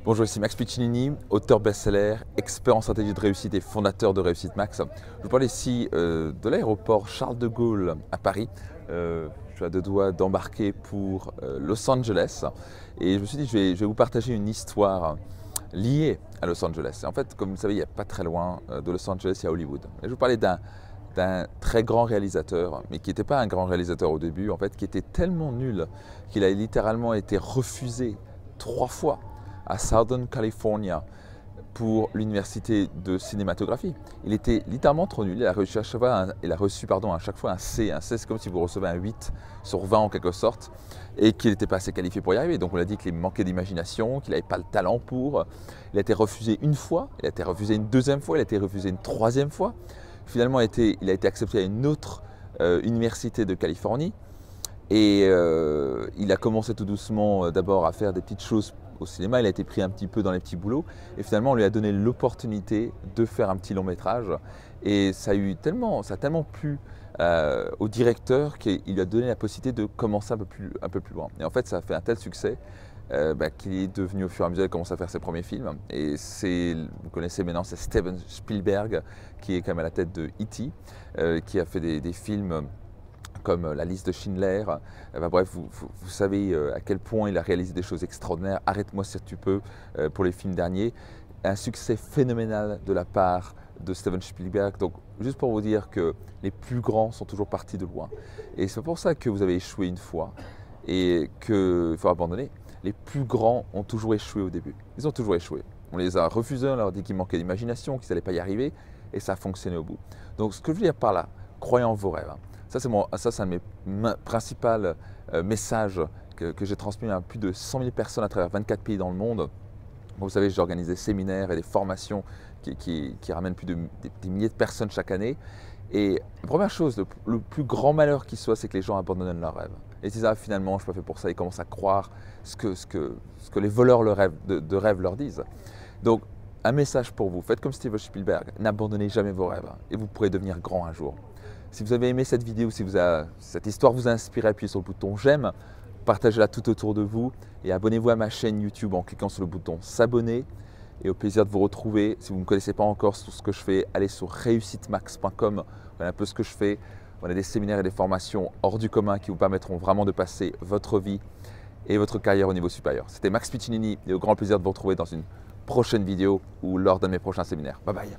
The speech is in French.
Bonjour, ici Max Piccinini, auteur best-seller, expert en stratégie de réussite et fondateur de Réussite Max. Je vous parle ici de l'aéroport Charles de Gaulle à Paris. Je suis à deux doigts d'embarquer pour Los Angeles et je me suis dit je vais vous partager une histoire liée à Los Angeles. Et en fait, comme vous le savez, il n'y a pas très loin de Los Angeles, il y a Hollywood. Et je vais vous parler d'un très grand réalisateur, mais qui n'était pas un grand réalisateur au début, en fait, qui était tellement nul qu'il a littéralement été refusé 3 fois à Southern California pour l'université de cinématographie. Il était littéralement trop nul, il a reçu à chaque fois un C. Un C, c'est comme si vous recevez un 8 sur 20 en quelque sorte, et qu'il n'était pas assez qualifié pour y arriver. Donc on a dit qu'il manquait d'imagination, qu'il n'avait pas le talent pour. Il a été refusé une fois, il a été refusé une deuxième fois, il a été refusé une troisième fois. Finalement, il a été accepté à une autre université de Californie. Et il a commencé tout doucement d'abord à faire des petites choses au cinéma, il a été pris un petit peu dans les petits boulots et finalement on lui a donné l'opportunité de faire un petit long métrage et ça a tellement plu au directeur qu'il lui a donné la possibilité de commencer un peu plus loin. Et en fait ça a fait un tel succès qu'il est devenu au fur et à mesure, il commence à faire ses premiers films et vous connaissez maintenant, c'est Steven Spielberg qui est quand même à la tête de E.T. Qui a fait des films comme La liste de Schindler. Bref, vous savez à quel point il a réalisé des choses extraordinaires. Arrête-moi si tu peux pour les films derniers. Un succès phénoménal de la part de Steven Spielberg. Donc, juste pour vous dire que les plus grands sont toujours partis de loin. Et c'est pour ça que vous avez échoué une fois et qu'il faut abandonner. Les plus grands ont toujours échoué au début. Ils ont toujours échoué. On les a refusés, on leur a dit qu'il manquait d'imagination, qu'ils n'allaient pas y arriver, et ça a fonctionné au bout. Donc, ce que je veux dire par là, croyez en vos rêves. Ça, c'est un de mes principaux messages que j'ai transmis à plus de 100 000 personnes à travers 24 pays dans le monde. Comme vous savez, j'organise des séminaires et des formations qui ramènent des milliers de personnes chaque année. Et la première chose, le plus grand malheur qui soit, c'est que les gens abandonnent leurs rêves. Et ils disent, ah, finalement, je ne suis pas fait pour ça. Ils commencent à croire ce que les voleurs de rêves leur disent. Donc, un message pour vous, faites comme Steven Spielberg, n'abandonnez jamais vos rêves et vous pourrez devenir grand un jour. Si vous avez aimé cette vidéo, si cette histoire vous a inspiré, appuyez sur le bouton j'aime, partagez-la tout autour de vous et abonnez-vous à ma chaîne YouTube en cliquant sur le bouton s'abonner. Et au plaisir de vous retrouver. Si vous ne me connaissez pas encore sur ce que je fais, allez sur reussitemax.com, voilà un peu ce que je fais. On a des séminaires et des formations hors du commun qui vous permettront vraiment de passer votre vie et votre carrière au niveau supérieur. C'était Max Piccinini et au grand plaisir de vous retrouver dans une prochaine vidéo ou lors d'un de mes prochains séminaires. Bye bye.